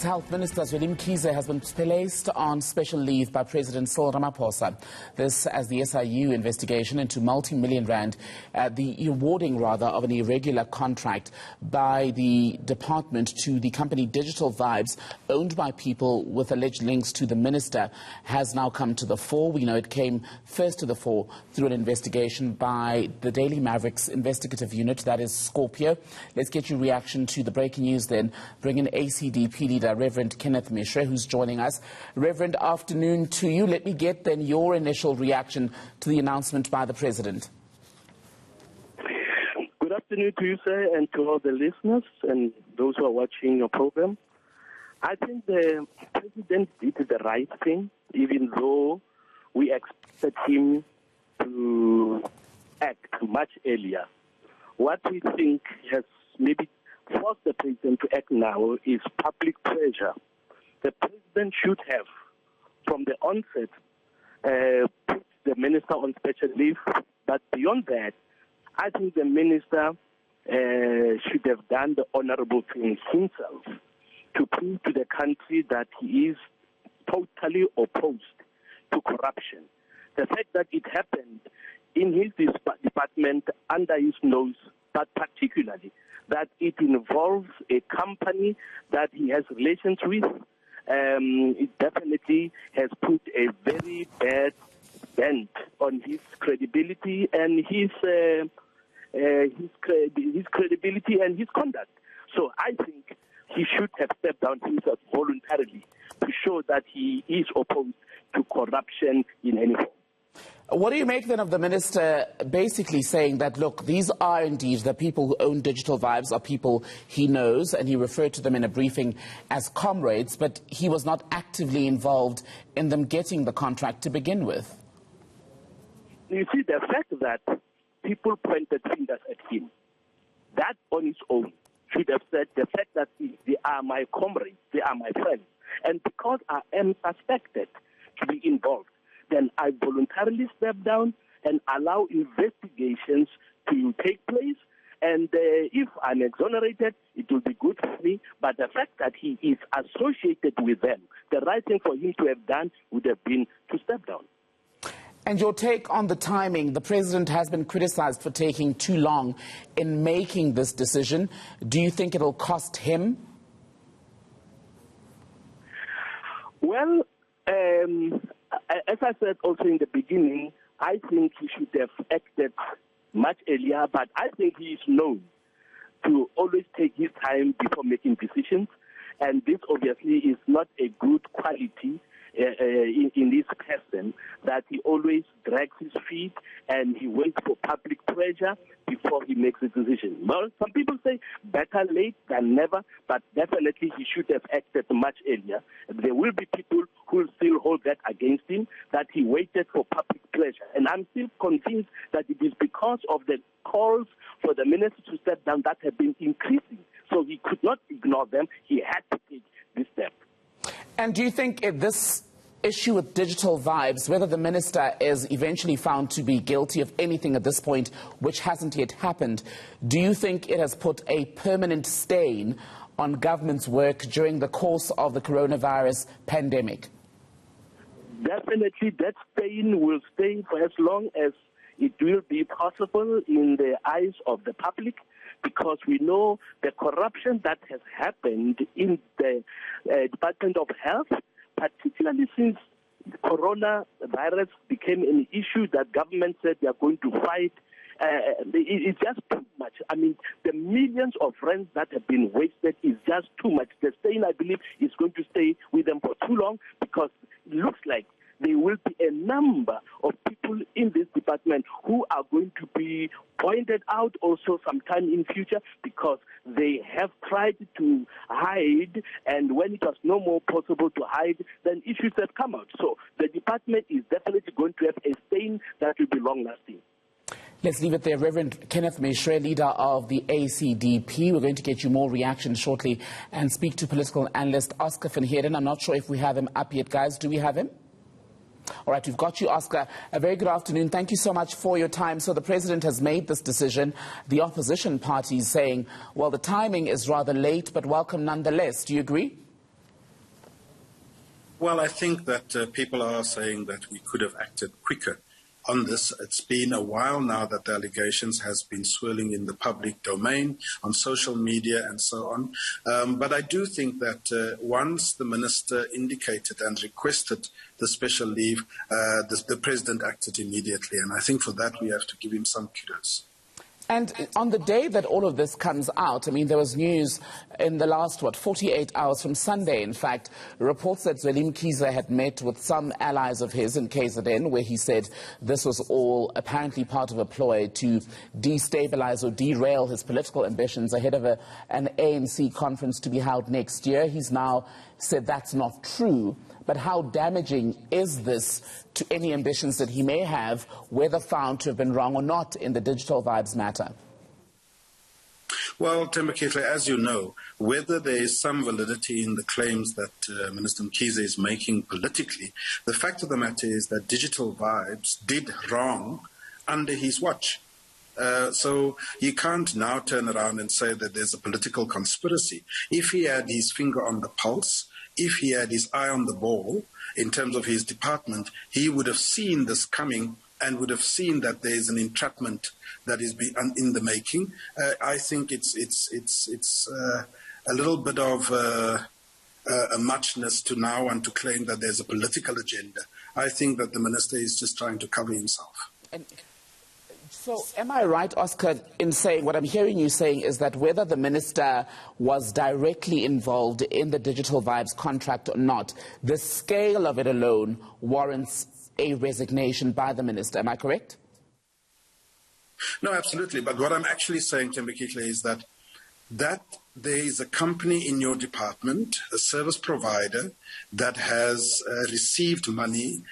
Health Minister Zweli Mkhize has been placed on special leave by President Cyril Ramaphosa. This as the SIU investigation into multi-million rand, the awarding rather of an irregular contract by the department to the company Digital Vibes, owned by people with alleged links to the minister, has now come to the fore. We know it came first to the fore through an investigation by the Daily Mavericks investigative unit, that is Scorpio. Let's get your reaction to the breaking news then. Bring in ACDP leader Reverend Kenneth Meshoe, who's joining us. Reverend, afternoon to you. Let me get then your initial reaction to the announcement by the President. Good afternoon to you, sir, and to all the listeners and those who are watching your program. I think the President did the right thing, even though we expected him to act much earlier. What we think has maybe forced the President to act now is public pressure. The President should have, from the onset, put the Minister on special leave. But beyond that, I think the Minister should have done the honorable thing himself to prove to the country that he is totally opposed to corruption. The fact that it happened in his department, under his nose, but particularly that it involves a company that he has relations with, it definitely has put a very bad dent on his credibility and his credibility and his conduct. So I think he should have stepped down himself voluntarily to show that he is opposed to corruption in any form. What do you make then of the minister basically saying that, look, these are indeed the people who own Digital Vibes are people he knows, and he referred to them in a briefing as comrades, but he was not actively involved in them getting the contract to begin with? You see, the fact that people pointed fingers at him, that on its own should have said the fact that they are my comrades, they are my friends, and because I am suspected to be involved, then I voluntarily step down and allow investigations to take place. And if I'm exonerated, it will be good for me. But the fact that he is associated with them, the right thing for him to have done would have been to step down. And your take on the timing? The President has been criticized for taking too long in making this decision. Do you think it'll cost him? Well, as I said also in the beginning, I think he should have acted much earlier, but I think he is known to always take his time before making decisions, and this obviously is not a good quality in this person, that he always drags his feet and he waits for public pressure before he makes a decision. Well, some people say better late than never, but definitely he should have acted much earlier. There will be people who will still hold that against him, that he waited for public pressure. And I'm still convinced that it is because of the calls for the minister to step down that have been increasing. So he could not ignore them. He had to take this step. And do you think this issue with Digital Vibes, whether the minister is eventually found to be guilty of anything at this point, which hasn't yet happened, do you think it has put a permanent stain on government's work during the course of the coronavirus pandemic? Definitely that stain will stay for as long as it will be possible in the eyes of the public, because we know the corruption that has happened in the Department of Health, particularly since coronavirus became an issue that government said they are going to fight. It's just too much. I mean, the millions of rands that have been wasted is just too much. The stain, I believe, is going to stay with them for too long, because it looks like there will be a number of people in this department who are going to be pointed out also sometime in future, because they have tried to hide, and when it was no more possible to hide, then issues have come out. So the department is definitely going to have a stain that will be long-lasting. Let's leave it there. Reverend Kenneth Meshoe, leader of the ACDP. We're going to get you more reaction shortly and speak to political analyst Oscar van Heerden. I'm not sure if we have him up yet, guys. Do we have him? All right, we've got you, Oscar. A very good afternoon. Thank you so much for your time. So the President has made this decision. The opposition party is saying, well, the timing is rather late, but welcome nonetheless. Do you agree? Well, I think that people are saying that we could have acted quicker on this. It's been a while now that the allegations has been swirling in the public domain, on social media and so on. But I do think that once the minister indicated and requested the special leave, the president acted immediately. And I think for that we have to give him some kudos. And on the day that all of this comes out, I mean, there was news in the last, 48 hours from Sunday, in fact, reports that Zweli Mkhize had met with some allies of his in Heerden, where he said this was all apparently part of a ploy to destabilize or derail his political ambitions ahead of an ANC conference to be held next year. He's now said that's not true. But how damaging is this to any ambitions that he may have, whether found to have been wrong or not in the digital vibes matter? Well, Thembekile, as you know, whether there is some validity in the claims that Minister Mkhize is making politically, the fact of the matter is that digital vibes did wrong under his watch. So you can't now turn around and say that there's a political conspiracy. If he had his finger on the pulse, if he had his eye on the ball in terms of his department, he would have seen this coming and would have seen that there is an entrapment that is in the making. I think it's a little bit of a muchness to now and to claim that there's a political agenda. I think that the minister is just trying to cover himself. So am I right, Oscar, in saying what I'm hearing you saying is that whether the minister was directly involved in the digital vibes contract or not, the scale of it alone warrants a resignation by the minister. Am I correct? No, absolutely. But what I'm actually saying, Thembekile, is that there is a company in your department, a service provider, that has received money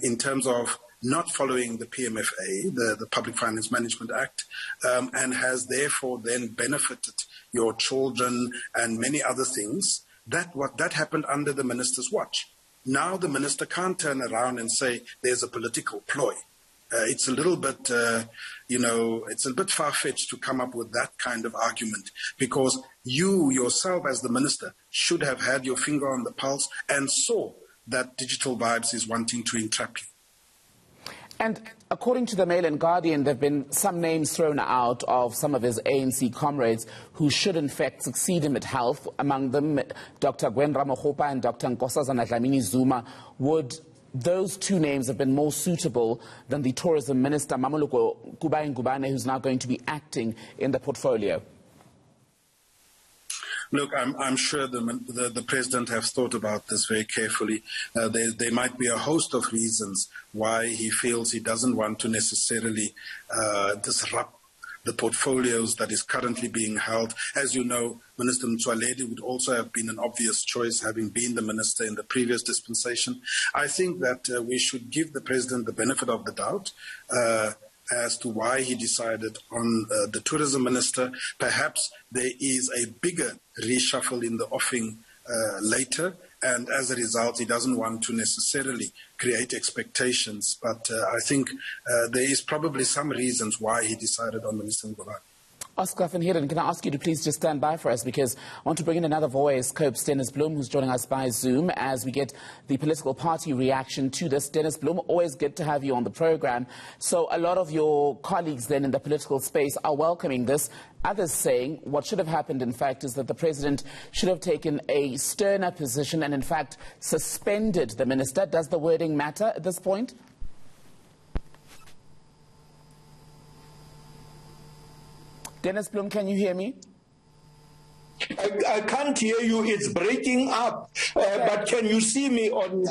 in terms of not following the PMFA, the Public Finance Management Act, and has therefore then benefited your children and many other things. That happened under the minister's watch. Now the minister can't turn around and say there's a political ploy. It's a little bit, it's a bit far-fetched to come up with that kind of argument, because you yourself as the minister should have had your finger on the pulse and saw that digital vibes is wanting to entrap you. And according to the Mail and Guardian, there have been some names thrown out of some of his ANC comrades who should in fact succeed him at health. Among them, Dr. Gwen Ramokgopa and Dr. Nkosazana Dlamini Zuma. Would those two names have been more suitable than the Tourism Minister Mmamoloko Kubayi-Ngubane, who's now going to be acting in the portfolio? Look, I'm sure the president has thought about this very carefully. There might be a host of reasons why he feels he doesn't want to necessarily disrupt the portfolios that is currently being held. As you know, Minister Mtsoaledi would also have been an obvious choice, having been the minister in the previous dispensation. I think that we should give the president the benefit of the doubt as to why he decided on the tourism minister. Perhaps there is a bigger reshuffle in the offing later, and as a result, he doesn't want to necessarily create expectations. But I think there is probably some reasons why he decided on Minister Ngubane. Oscar van Heerden, can I ask you to please just stand by for us, because I want to bring in another voice, Dennis Bloem, who's joining us by Zoom as we get the political party reaction to this. Dennis Bloem, always good to have you on the program. So a lot of your colleagues then in the political space are welcoming this. Others saying what should have happened, in fact, is that the president should have taken a sterner position and, in fact, suspended the minister. Does the wording matter at this point? Dennis Bloem, can you hear me? I can't hear you. It's breaking up. But can you see me on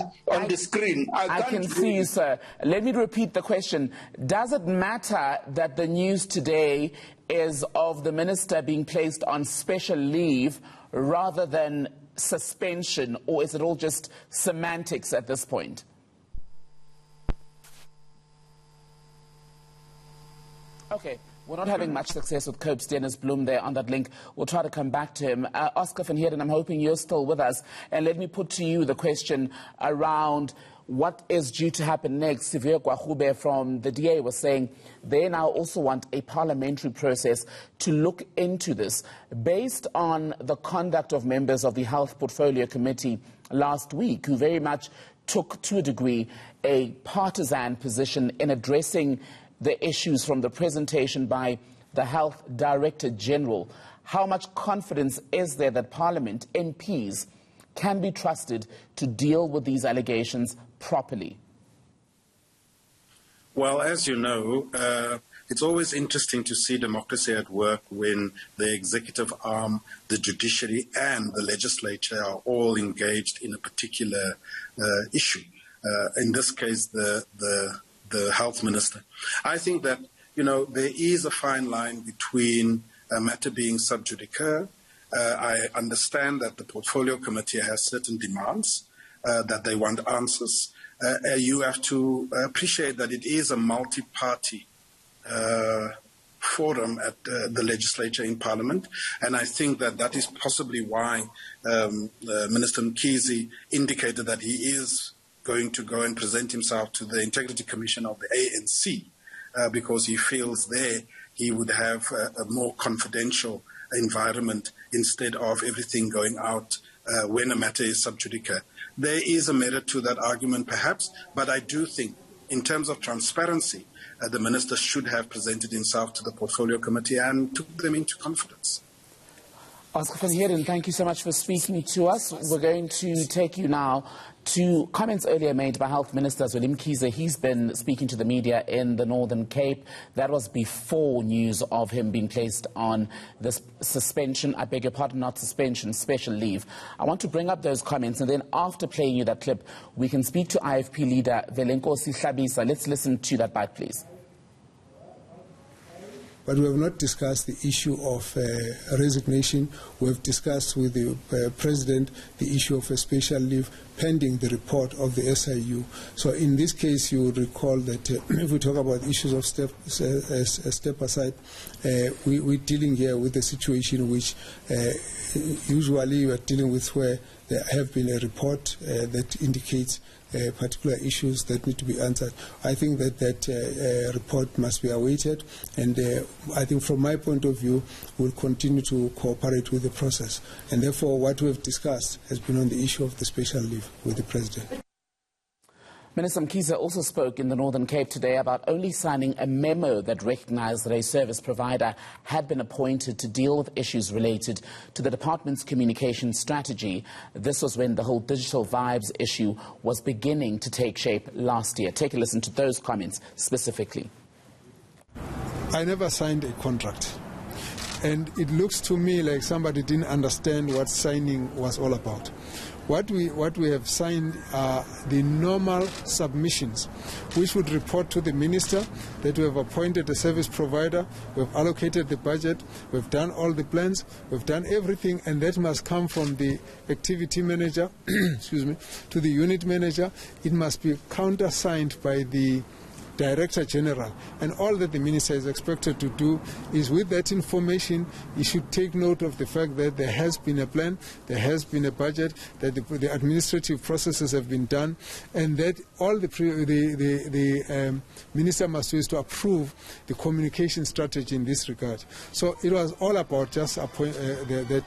the screen? I can see you, sir. Let me repeat the question. Does it matter that the news today is of the minister being placed on special leave rather than suspension, or is it all just semantics at this point? Okay. We're not having much success with Dennis Bloem there on that link. We'll try to come back to him. Oscar van Heerden, I'm hoping you're still with us. And let me put to you the question around what is due to happen next. Sivir Gwahube from the DA was saying they now also want a parliamentary process to look into this. Based on the conduct of members of the Health Portfolio Committee last week, who very much took, to a degree, a partisan position in addressing the issues from the presentation by the Health Director General, how much confidence is there that Parliament, MPs, can be trusted to deal with these allegations properly? Well, as you know, it's always interesting to see democracy at work when the executive arm, the judiciary and the legislature are all engaged in a particular issue. In this case, the health minister. I think that, you know, there is a fine line between a matter being sub judice. I understand that the portfolio committee has certain demands, that they want answers. You have to appreciate that it is a multi-party forum at the legislature in Parliament, and I think that that is possibly why Minister Mkhize indicated that he is going to go and present himself to the Integrity Commission of the ANC, because he feels there he would have a more confidential environment instead of everything going out when a matter is sub judice. There is a merit to that argument perhaps, but I do think in terms of transparency, the minister should have presented himself to the portfolio committee and took them into confidence. Oscar van Heerden, thank you so much for speaking to us. We're going to take you now to comments earlier made by Health Minister Zweli Mhkize. He's been speaking to the media in the Northern Cape. That was before news of him being placed on this suspension, I beg your pardon, not suspension, special leave. I want to bring up those comments, and then after playing you that clip, we can speak to IFP leader Velenkosi Hlabisa. Let's listen to that bite, please. But we have not discussed the issue of resignation. We have discussed with the President the issue of a special leave pending the report of the SIU. So in this case, you would recall that if we talk about issues of step aside, we're dealing here with a situation which usually we are dealing with where there have been a report that indicates particular issues that need to be answered. I think that report must be awaited, and I think from my point of view, we'll continue to cooperate with the process. And therefore, what we have discussed has been on the issue of the special leave with the President. Minister Mkhize also spoke in the Northern Cape today about only signing a memo that recognized that a service provider had been appointed to deal with issues related to the department's communication strategy. This was when the whole digital vibes issue was beginning to take shape last year. Take a listen to those comments specifically. I never signed a contract, and it looks to me like somebody didn't understand what signing was all about. What we have signed are the normal submissions, which would report to the minister that we have appointed a service provider, we have allocated the budget, we've done all the plans, we've done everything, and that must come from the activity manager, excuse me, to the unit manager. It must be countersigned by the Director General, and all that the minister is expected to do is, with that information, he should take note of the fact that there has been a plan, there has been a budget, that the administrative processes have been done, and that all the minister must do is to approve the communication strategy in this regard. So it was all about just that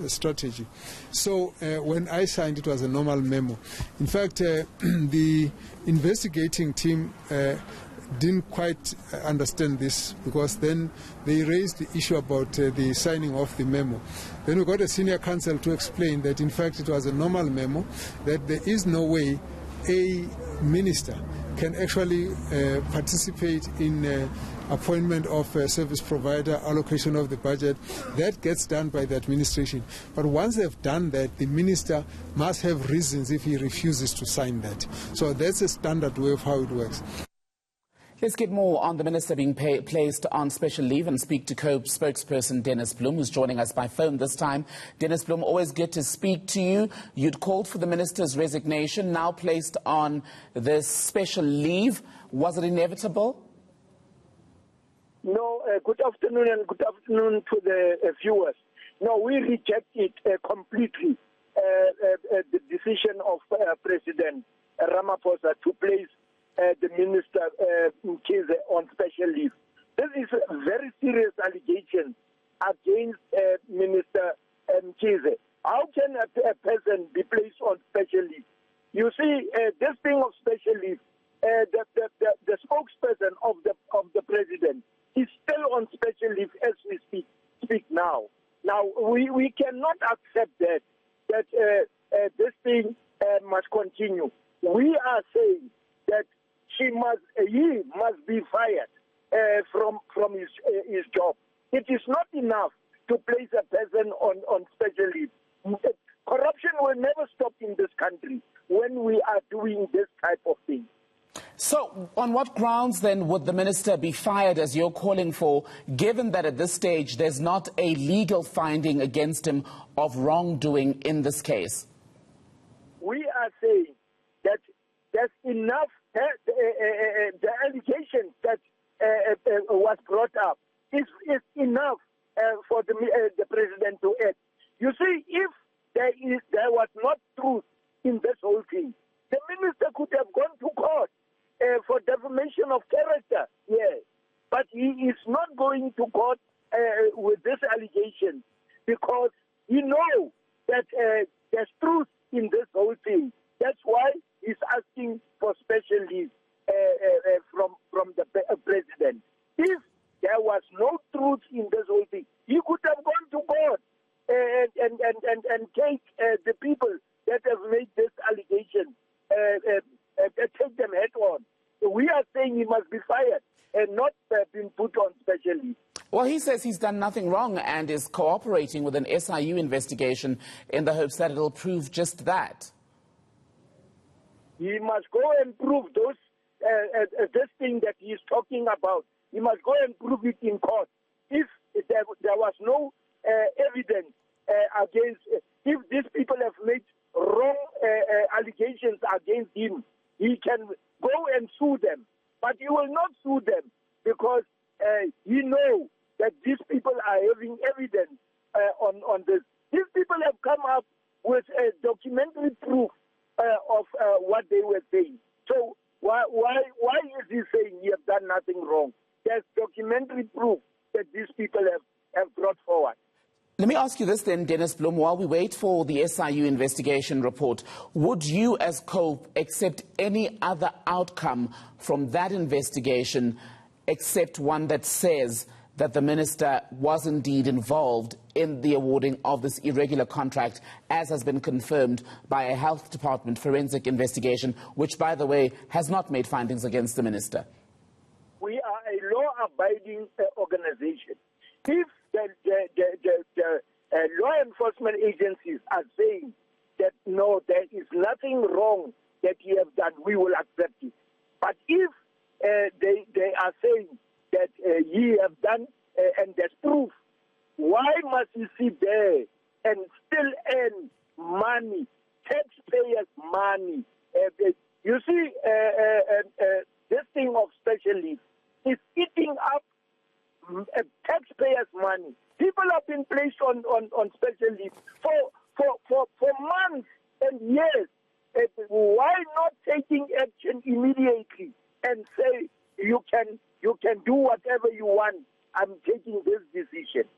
strategy. So when I signed, it was a normal memo. In fact, the investigating team didn't quite understand this, because then they raised the issue about the signing of the memo. Then we got a senior counsel to explain that in fact it was a normal memo, that there is no way a minister can actually participate in appointment of a service provider, allocation of the budget. That gets done by the administration. But once they've done that, the minister must have reasons if he refuses to sign that. So that's a standard way of how it works. Let's get more on the minister being placed on special leave and speak to COPE spokesperson Dennis Bloem, who's joining us by phone this time. Dennis Bloem, always good to speak to you. You'd called for the minister's resignation, now placed on this special leave. Was it inevitable? No, good afternoon and good afternoon to the viewers. No, we reject it completely, the decision of President Ramaphosa to place the Minister Mkhize on special leave. This is a very serious allegation against Minister Mkhize. How can a person be placed on special leave? You see, this thing of special leave, the spokesperson of the president is still on special leave as we speak now. Now, we cannot accept that this thing must continue. We are saying that he must be fired from his job. It is not enough to place a person on special leave. Corruption will never stop in this country when we are doing this type of thing. So, on what grounds then would the minister be fired, as you're calling for, given that at this stage there's not a legal finding against him of wrongdoing in this case? We are saying that there's enough, the allegation that was brought up is enough for the president to act. You see, if there was not truth in this whole thing, the minister could have gone to court for defamation of character, yes. But he is not going to court with this allegation because he knows that there's truth in this whole thing. That's why he's asking for special leave from the president. If there was no truth in this whole thing, he could have gone to court and take the people that have made this allegation, take them head on. We are saying he must be fired and not been put on special leave. Well, he says he's done nothing wrong and is cooperating with an SIU investigation in the hopes that it'll prove just that. He must go and prove this thing that he's talking about. He must go and prove it in court. If there was no evidence against, if these people have made wrong allegations against him, he can go and sue them. But he will not sue them because he knows that these people are having evidence on this. These people have come up with documentary proof of what they were saying. So why is he saying he has done nothing wrong? There's documentary proof that these people have brought forward. Let me ask you this then, Dennis Bloem, while we wait for the SIU investigation report, would you as COPE accept any other outcome from that investigation except one that says that the minister was indeed involved in the awarding of this irregular contract, as has been confirmed by a health department forensic investigation, which, by the way, has not made findings against the minister? We are a law-abiding organization. If the law enforcement agencies are saying that no, there is nothing wrong that he has done, we will accept it. But if they are saying that he has done and there's proof, why must he sit there and still earn money, taxpayers' money? You see, this thing of special leave is eating up taxpayers' money. People have been placed on special leave for months and years. Why not taking action immediately and say you can do whatever you want? I'm taking this decision.